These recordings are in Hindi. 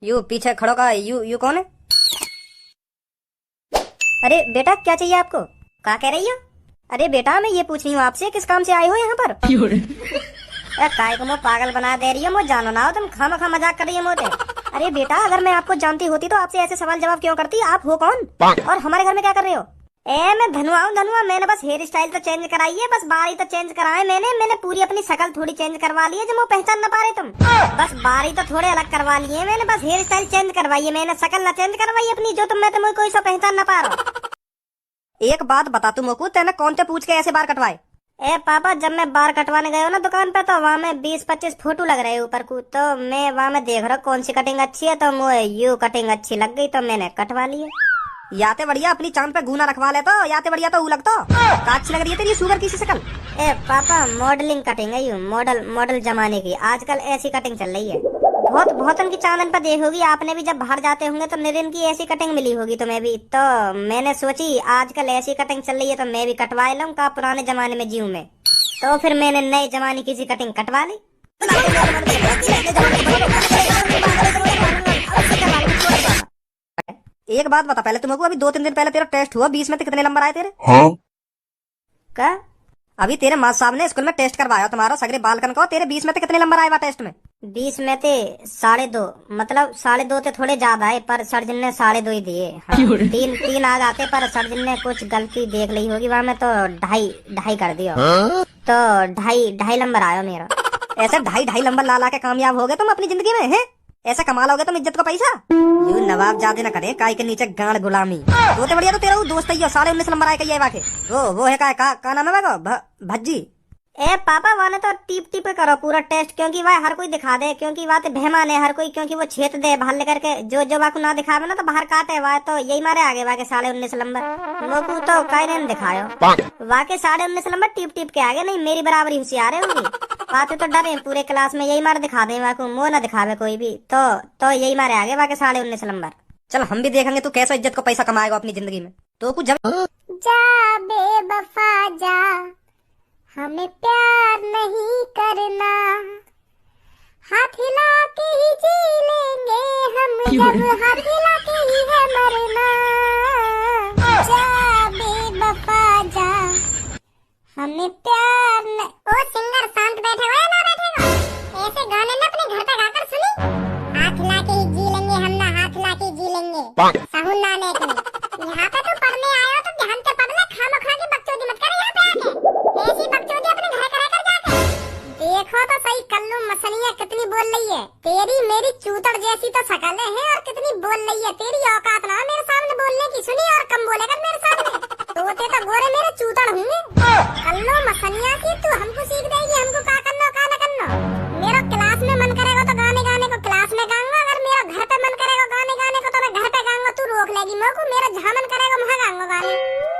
यू पीछे खड़ो का यू कौन है? अरे बेटा क्या चाहिए आपको? क्या कह रही हो? अरे बेटा मैं ये पूछ रही हूँ आपसे किस काम से आए हो यहाँ पर? काय को मो पागल बना दे रही हो, मो जानो ना हो तुम खामखा मजाक कर रही हो मोटे। अरे बेटा अगर मैं आपको जानती होती तो आपसे ऐसे सवाल जवाब क्यों करती? आप हो कौन और हमारे घर में क्या कर रहे हो? मैं धनुआ हूँ धनुआ। मैंने बस हेयर स्टाइल तो चेंज कराई है, बस बारी तो चेंज कराए मैंने पूरी अपनी शक्ल थोड़ी चेंज करवा ली है जो वो पहचान न पा रहे तुम। बस बारी तो थोड़े अलग करवा ली है मैंने, बस हेयर स्टाइल चेंज करवाई है मैंने, शक्ल न चेंज करवाई अपनी जो मैं तुम्हें कोई सो पहचान न पा रहा। एक बात बता तू मोकू, तेने कौन से पूछ के ऐसे बाल कटवाए? पापा जब मैं बाल कटवाने गए हो ना दुकान पे तो वहाँ में 20-25 फोटो लग रहे ऊपर को, तो मैं वहाँ में देख रहा कौन सी कटिंग अच्छी है तो मुझे यू कटिंग अच्छी लग गई तो मैंने कटवा ली है। याते बढ़िया अपनी चांद पे गूना रखवा ले तो याते बढ़िया तो लगता अच्छी लग रही है तेरी शुगर की शक्ल। पापा मॉडलिंग कटिंग है यू, मॉडल जमाने की आजकल ऐसी कटिंग चल रही है। बहुत उनकी चांदन पर देखोगी आपने भी, जब बाहर जाते होंगे तो नितिन की ऐसी कटिंग मिली होगी तुम्हें भी, तो मैंने सोची आजकल ऐसी कटिंग चल रही है तो मैं भी कटवा लूं का पुराने जमाने में जीऊं मैं, तो फिर मैंने नए जमाने की सी कटिंग कटवा ली। एक बात बता पहले तुमको, अभी 2-3 दिन पहले तेरा टेस्ट हुआ, 20 में से कितने नंबर आए तेरे? हाँ? क्या अभी तेरे माँ साहब ने स्कूल में टेस्ट करवाया तुम्हारा सगरे बालकन को, तेरे 20 में से कितने नंबर आए टेस्ट में? 20 में से 2.5, मतलब 2.5 से थोड़े ज्यादा है पर सर्जन ने 2.5 ही दिए। हाँ, तीन आ जाते पर सर्जन ने कुछ गलती देख ली होगी वहाँ में तो 2.5 कर दिया। तो 2.5 नंबर आया मेरा। ऐसे 2.5 नंबर ला के कामयाब हो गए तुम अपनी जिंदगी में हैं? ऐसा कमा लोगे तुम इज्जत को पैसा? यू नवाब जादे न करे काय के नीचे गांड गुलामी। तो बढ़िया तो तेरा वो दोस्त ही 19.5 नंबर आए कही वाके वो है का नाम है भज्जी? पापा वाने तो टीप करो पूरा टेस्ट, क्योंकि वह हर कोई दिखा दे, क्योंकि वह तो बहमान है हर कोई, क्योंकि वो छेत दे बाहर लेकर के जो वाकू ना दिखावे ना तो बाहर काटे वह, तो यही मारे आगे वाके 19.5 नंबर मोकू तो कई ने दिखायो वाके 19.5 नंबर टीप के आगे नहीं मेरी बराबरी होशियार है होगी बातें तो डरे पूरे क्लास में यही मारे दिखा दे वाकू, मुँह ना दिखावे कोई भी, तो यही मारे आगे वाके 19.5 नंबर। चल हम भी देखेंगे तू कैसे इज्जत को पैसा कमाएगा अपनी जिंदगी में। तो कुछ जा बेवफा जा, हमें प्यार नहीं करना, हाथ हिला के ही जी लेंगे हम, जब हाथ हिला के ही है मरना। जा बेवफा जा, हमें प्यार न... ओ सिंगर शांत बैठे हुए ना बैठेगा, ऐसे गाने ना अपने घर तक आकर सुनी। हाथ हिला के ही जी लेंगे हम ना, हाथ हिला के ही जी लेंगे साहुल नाने के। यहाँ पे तो पढ़ने आए हो तो ध्यान से पढ़ ले, खामखा की बकचोदी मत कर यहाँ पे आके, ऐसी बकचोदी अपने घर करा कर जाके। देखो तो सही कल्लू मसलियाँ कितनी बोल रही है, तेरी मेरी चूतड़ जैसी तो शकल है और कितनी बोल रही है, तेरी औकात ना मेरे सामने बोलने की, सुनी और कम बोलेगा मेरे सामने, तोते तो गोरे मेरे चूतड़ होंगे। कल्लू मसलियाँ की तू हमको सीख देगी हमको का करना का न करना। मेरा क्लास में मन करेगा तो गाने को क्लास में गाऊंगा, अगर मेरा घर पे मन करेगा गाने को तो मैं घर पे गाऊंगा, तू रोक लेगी मेरे को, मेरा जहाँ मन करेगा वहाँ गाऊंगा गाने।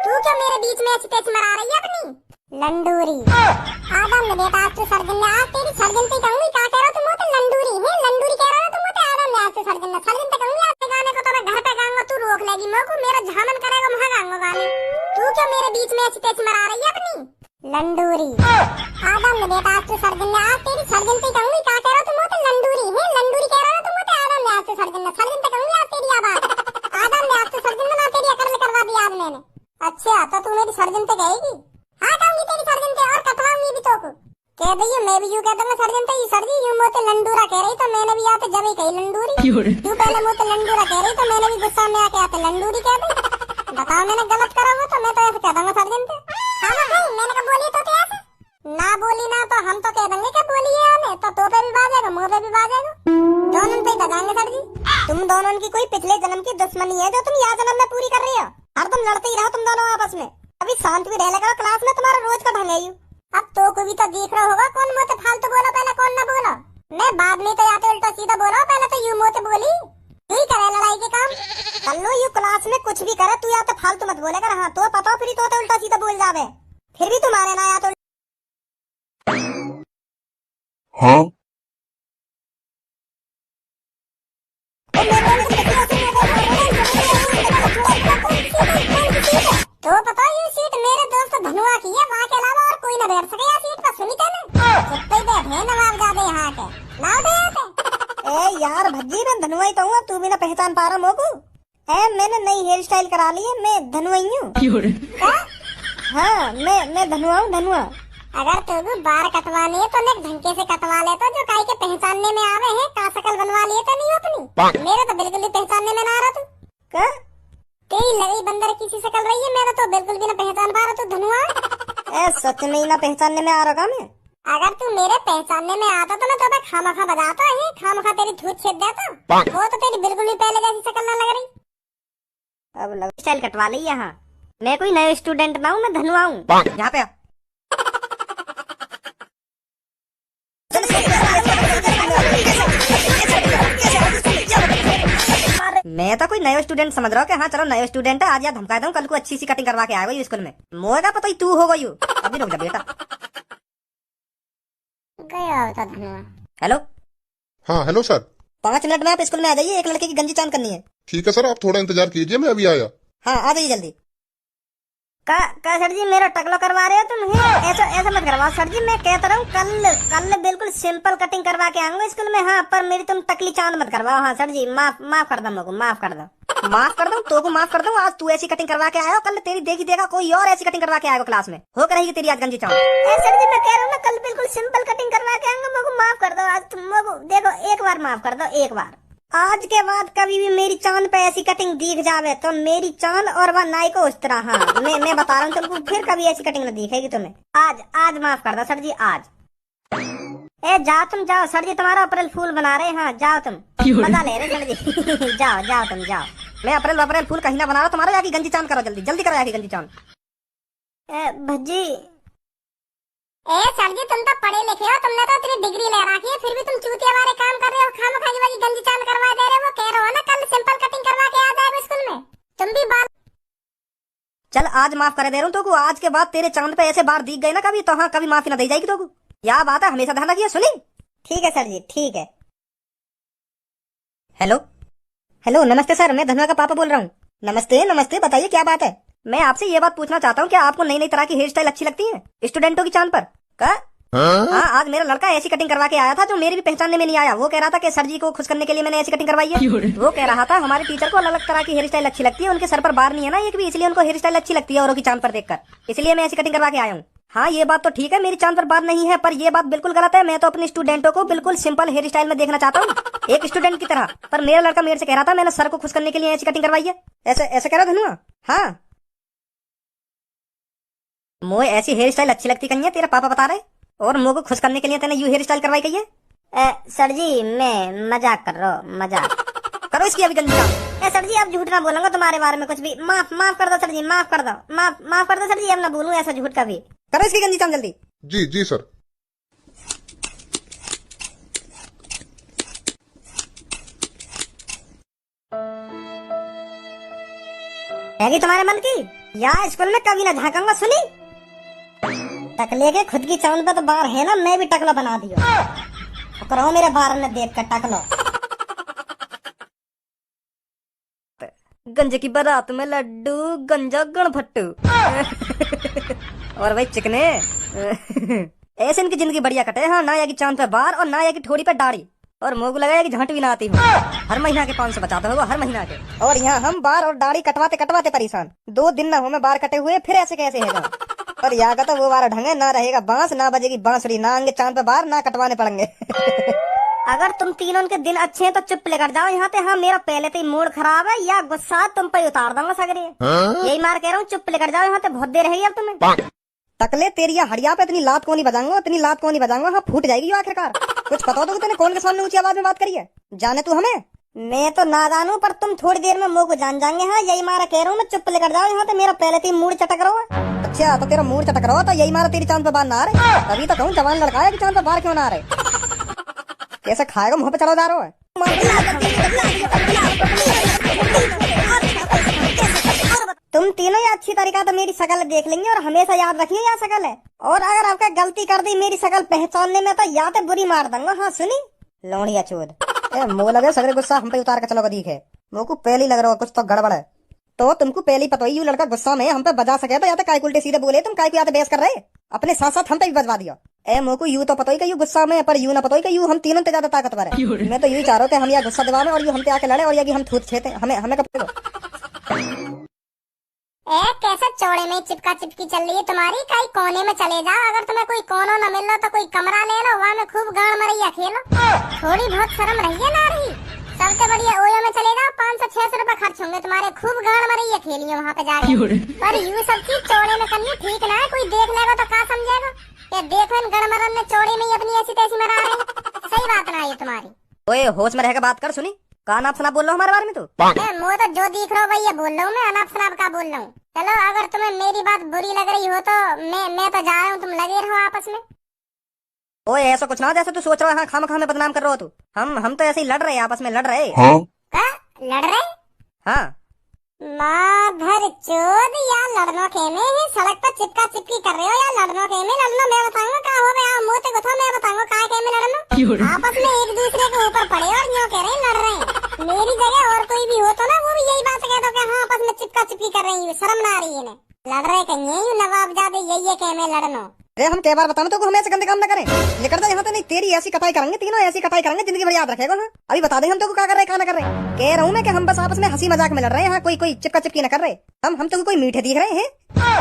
तू क्यों मेरे बीच में ऐसी तेज मरा रही है अपनी लंडूरी? आदम ने बेटा आज तो सर्जन ने, आज तेरी सर्जन पे कहूंगी क्या कह रहा तुम तो लंडूरी है, लंडूरी कह रहा तुम तो आदम ने, आज तो सर्जन पे कहूंगी आज गाने को तो मैं घर पे गाऊंगा, तू रोक लेगी मेरे को, मेरा जहाँ मन करेगा वहाँ गाऊंगा गाने। तू क्यों मेरे बीच में ऐसी तेज मरा रही है अपनी लंडूरी? आदम ने बेटा आज तो सर्जन ने, आज तेरी सर्जन पे कहूंगी क्या कह रहा तुम तो लंडूरी है, लंडूरी कह रहा तुम तो आदम ने, आज तो सर्जन पे कहूंगी आज तेरी आवाज आदम ने, आज तो सर्जन ने तेरी अकल करवा दी आज मैंने। अच्छा तो तू मेरी सर्जन पे कहेगी? हाँ कहूंगी तेरी सर्जन पे और कटवाऊंगी भी तो कह दी मैं भी यूँ कह दूंगा सर्जन पे, सर जी यूँ मोते लंडूरा कह रही तो मैंने भी आते जब ही कही लंडूरी, तू पहले मोते लंडूरा कह रही तो मैंने भी गुस्सा में आके आते लंडूरी कह दी। बताओ मैंने गलत करा हो तो मैं तो ऐसे कह दूंगा सर्जन पे। हाँ भाई मैंने कहा बोली तो ऐसे ना बोली ना तो हम तो कह देंगे क्या बोली है हमें, तो पे भी बाजेगा मुँह पे भी बाजेगा, दोनों पे दगाएंगे सर जी। तुम दोनों की कोई पिछले जन्म की दुश्मनी है जो तुम यहाँ जन्म में पूरी कर रही हो, हर तुम लड़ते ही रहो तुम दोनों आपस में, अभी शांत भी रह लगा क्लास में तुम्हारा रोज का ढंग है यू। अब तो को भी तो देख रहा होगा कौन मुँह फालतू बोला पहले कौन ना बोला, मैं बाद में तो आते उल्टा सीधा बोला, पहले तो यू मुँह बोली तू ही करे लड़ाई के काम। कल्लू यू क्लास में कुछ भी करे तू या तो फालतू मत बोलेगा, हाँ तो पता फिर तो उल्टा सीधा बोल जावे, फिर भी तुम्हारे ना या तो हाँ? तो पता ये सीट मेरे दोस्त धनुआ की है, वहाँ के अलावा और कोई न बैठ सके यार सीट पर, सुनी तेने चुप ही बैठे नवाब जादे यहाँ के ना बैठे। ए यार भज्जी, मैं धनुआ ही तो हूँ, तू भी ना पहचान पा रहा मोको। ए मैंने नई हेयर स्टाइल करा ली है, मैं धनुआ ही हूँ। हाँ मैं धनुआ हूँ, धनुआ। अगर तुझे बाल कटवानी है तो नेक ढंके से कटवा ले, तो जो काई के पहचानने में आवे है। का शकल बनवा लिए तो नहीं अपनी, मेरे तो बिल्कुल भी पहचानने में ना आ रहा तू। क्या तेरी लगी बंदर की सी शकल रही है, मेरा तो बिल्कुल भी ना पहचान पा रहा तू धनुआ। ए सच में ही ना पहचानने में आ रहा मैं। अगर तू मेरे पहचानने में आता तो मैं तो खामखा बजाता है, खामखा तेरी धूत छेद देता। वो तो तेरी बिल्कुल भी पहले जैसी शकल ना लग रही। अब लग स्टाइल कटवा ली यहाँ। मैं कोई नया स्टूडेंट ना हूँ, मैं धनुआ हूँ। यहाँ पे मैं तो कोई नया स्टूडेंट समझ रहा हूँ कि हाँ चलो नया स्टूडेंट है, आज यार धमका दूँ, कल को अच्छी सी कटिंग करवा के आएगा स्कूल में। मोए का पता ही तू हो गई। अभी रुक जा बेटा। गया होता धनुआ। हेलो। हाँ हेलो सर। 5 मिनट में आप स्कूल में आ जाइए, एक लड़के की गंजी चांद करनी है। ठीक है सर, आप थोड़ा इंतजार कीजिए, मैं अभी आया। हाँ आ जाइए जल्दी। का सर जी मेरा टकलो करवा रहे हो तुम? ऐसा मत करवाओ सर जी, मैं कहता रहा हूँ कल बिल्कुल सिंपल कटिंग करवा के आऊंगा स्कूल में। हाँ पर मेरी तुम टकली चांद मत करवाओ। हाँ सर जी माफ कर दो मुझको, माफ कर दो। माफ कर दो तो को माफ कर दो। आज तू ऐसी कटिंग करवा के आया हो, कल तेरी देखी देगा कोई और ऐसी कटिंग करवा के आएगा क्लास में, होकर रहेगी तेरी आज गंजी चांद। सर जी मैं कह रहा हूँ ना, कल बिल्कुल सिंपल कटिंग करवा के आऊंगा, मुझको माफ कर दो। आज तुम मुझको देखो, एक बार माफ कर दो, एक बार। आज के बाद कभी भी मेरी चांद पे ऐसी कटिंग दिख जावे तो मेरी चांद और वह नाई को उस तरह। हाँ मैं बता रहा हूँ तुमको, फिर कभी ऐसी कटिंग न दिखेगी तुम्हें। आज माफ कर दो सर जी, आज। ए जाओ तुम, जाओ सर जी तुम्हारा अप्रैल फूल बना रहे। हाँ जाओ तुम, मजा ले रहे सर जी। जाओ तुम जाओ। मैं अप्रैल फूल कहीं ना बना रहा हूँ, तुम्हारा जाके गंजी चांद करो, जल्दी करो जाके गंजी चांद। भज्जी ए सर जी, तुम तो पढ़े लिखे हो, तुमने तो इतनी डिग्री ले रखी है, फिर भी तुम चूतिया वाले काम कर रहे हो, खामखा की गंजी चांद करवा दे रहे हो। वो कह रहे हो ना कल सिंपल कटिंग करवा के आ जाएगा स्कूल में, तुम भी बाल। चल आज माफ कर दे रहा हूँ तो आज के बाद तेरे चांद पे ऐसे बार दिख गए ना कभी, तो हाँ कभी माफी ना दी जाएगी तो। यह बात है, हमेशा ध्यान रखिए। सुनी? ठीक है सर जी, ठीक है। हेलो नमस्ते सर, मैं धनुआ का पापा बोल रहा हूँ। नमस्ते बताइए क्या बात है। मैं आपसे ये बात पूछना चाहता हूँ कि आपको नई तरह की हेयर स्टाइल अच्छी लगती है स्टूडेंटों की चांद पर? हाँ आज मेरा लड़का ऐसी कटिंग करवा के आया था जो मेरी भी पहचानने में नहीं आया। वो कह रहा था कि सर जी को खुश करने के लिए मैंने ऐसी कटिंग करवाई है। वो कह रहा था हमारे टीचर को अलग अलग तरह की हेयर स्टाइल अच्छी लगती है, उनके सर पर बार नहीं है ना एक भी, इसलिए उनको हेयर स्टाइल अच्छी लगती है औरों की चांद पर देखकर, इसलिए मैं ऐसी कटिंग करवा के आया हूँ। हाँ ये बात तो ठीक है, मेरी चांद पर बात नहीं है, पर ये बात बिल्कुल गलत है। मैं तो अपने स्टूडेंटों को बिल्कुल सिंपल हेयर स्टाइल में देखना चाहता हूँ, एक स्टूडेंट की तरह। पर मेरा लड़का मेरे से कह रहा था मैंने सर को खुश करने के लिए ऐसी कटिंग करवाई है। ऐसे कह रहा धनुआ? हाँ मोए ऐसी हेयर स्टाइल अच्छी लगती कहीं है, तेरा पापा बता रहे, और मुझ को खुश करने के लिए तेने यू हेयर स्टाइल करवाई कही है। सर जी मैं मजाक कर रहा हूँ, मजाक। करो इसकी अभी गंदी चांद। सर जी अब झूठ ना बोलूंगा तुम्हारे बारे में कुछ भी। माफ कर दो सर जी, माफ कर दो सर जी, अब ना बोलूं ऐसा झूठ का भी। करो इसकी गंदी चांद जल्दी। जी सर। हैगी तुम्हारे मन की? यहाँ स्कूल में कभी ना झांकूंगा, सुनी? टकले के खुद की चांद पे तो बार है ना, मैं भी टकलो बना दियो। करो मेरे बार में देख कर टकलो। गंजे की बारात में लड्डू, गंजा गणभट्टू। और भाई चिकने। ऐसे इनकी जिंदगी बढ़िया कटे। हाँ ना या की चांद पे बार और ना या की ठोड़ी पे दाढ़ी, और मुँह को लगाया कि झांट भी ना आती हो। हर महीना के 500 बचाते होगा, हर महीना के। और यहाँ हम बार और दाढ़ी कटवाते परेशान। 2 दिन ना हो मैं बार कटे हुए, फिर ऐसे कैसे है जाओ। और यहाँ का तो वो वाला ढंग है, ना रहेगा बांस, ना बजेगी बांसुरी, ना आएंगे चांद पे बार, ना कटवाने पड़ेंगे। अगर तुम तीनों के दिन अच्छे हैं तो चुप लेकर जाओ यहाँ पे। हाँ मेरा पहले से ही मूड खराब है, या गुस्सा तुम पे उतार दूंगा सगरे। यही मार कह रहा हूँ, चुप लेकर जाओ यहाँ पे, बहुत देर है अब तुम्हें। टकले तेरी हड़िया पे इतनी लात को नहीं बजाऊंगा, हाँ फूट जाएगी आखिरकार। कुछ पता हो तो तूने कौन के सामने ऊंची आवाज में बात करी है? जाने तू हमें? मैं तो ना जानू, पर तुम थोड़ी देर में मुंह को जान जाएंगे। हाँ यही मारा कह रहा हूँ मैं, चुप लेकर जाओ यहाँ पे, मेरा पहले से ही मूड चटक रहा है। अच्छा तो तेरा मूड चटक रहा, तो यही मारा तेरी चांद पे बार ना आ रहे। तभी तो कहूँ जवान लड़का है कि चांद पे बार क्यों ना आ रहे। कैसे खाएगा मुंह पे चढ़ा जा रहा है। तुम तीनों ही अच्छी तरीका तो मेरी शकल देख लेंगे और हमेशा याद रखिए यह शकल है। और अगर आपका गलती कर दी मेरी शकल पहचानने में तो या तो बुरी मार दूंगा। हाँ सुनी लोड़िया चोद। मुँह लगे सगरे गुस्सा हम पे उतार के चलो दिख है। मुँह को पहले लग रहा हो कुछ तो गड़बड़ है। तो तुमको पहले ही पता ही, लड़का गुस्सा में हम पे बजा सके तो या तो काय उल्टे सीधे बोले, तुम काय को या तो बहस कर रहे, अपने साथ साथ हम पे भी बजवा दिया। ए मोको यू तो पता ही का यू गुस्सा में, पर यू ना पता ही का यू हम तीनों ते ज्यादा ताकतवर है। मैं तो यही चाह रहा था हम या गुस्सा दिवा में और यू हमते आके लड़े और या कि हम थूत छेते। हमें हमें कब ए कैसे चौड़े में चिपका चिपकी चल रही है तुम्हारी? कहीं कोने में चले जाओ, अगर तुम्हें कोई कोना न मिल रहा तो कोई कमरा ले लो, वहाँ में खूब गाड़ मरैया खेलो। थोड़ी बहुत शर्म रही है ना रही? सबसे बढ़िया ओयो में चले जाओ, 500-600 रुपए खर्च होंगे तुम्हारे, खूब गाड़ मरैया खेलिए वहाँ पे जाके। पर यू सब चीज चौड़े में करनी ठीक ना है, कोई देख लेगा तो क्या समझेगा? ये देखो इन गड़मरन ने चौड़े में ही अपनी ऐसी तैसी मरा रहे। सही बात ना ये तुम्हारी। ओए होश में रहकर बात कर। सुनी कान आप सुना बोल रहा हूँ हमारे बारे में तू। मैं तो जो दिख रहा हूँ वही बोल रहा हूँ, मैं अनाप शनाप का बोल रहा हूँ। चलो अगर तुम्हें मेरी बात बुरी लग रही हो तो मैं तो जा रहा हूँ, तुम लगे रहो आपस में। ओए ऐसा कुछ ना जैसे तू सोच रहा है। हाँ खाम में बदनाम कर रहा हो तू। हम तो ऐसे ही लड़ रहे हैं, आपस में लड़ रहे। क्या लड़ रहे? हाँ माधर चोद, या लड़नो खेमे है, सड़क पर चिपका चिपकी कर रहे हो या लड़नो खेमे? लड़नो मैं बताऊंगा क्या हो गया, मुंह ते गुथो मैं बताऊंगा काय खेमे लड़नो। आपस में एक दूसरे के ऊपर पड़े और यूं कह रहे हैं लड़ रहे हैं। मेरी जगह और कोई भी हो तो ना वो भी यही बात कहता कि हाँ आपस में चिपका चिपकी कर रही है, शर्म ना आ रही है इन्हें। लड़ रहे कहीं नवाबजादे यही कहमे लड़नो। अरे हम कई बार बताऊं तो हम ऐसे गंदे काम ना करें। निकल जा यहाँ से, नहीं तेरी ऐसी कथाई करेंगे, तीनों ऐसी कथाई करेंगे जिंदगी भर याद रखेगा। अभी बता दे हम तो क्या कर रहे क्या ना कर रहे। कह रहा हूँ मैं कि हम बस आपस में हंसी मजाक में लड़ रहे हैं। हाँ कोई चिपका चिपकी न कर रहे। हम तो कोई मीठे दिख रहे हैं।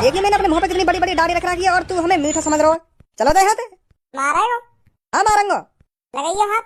देखिए मैंने अपने मुंह पे कितनी बड़ी बड़ी दाढ़ी रख रखी है और तू हमें मीठा समझ रहा है। चलो दे यहाँ से। मारे हो? हाँ मारेंगे। लगाइए हाथ।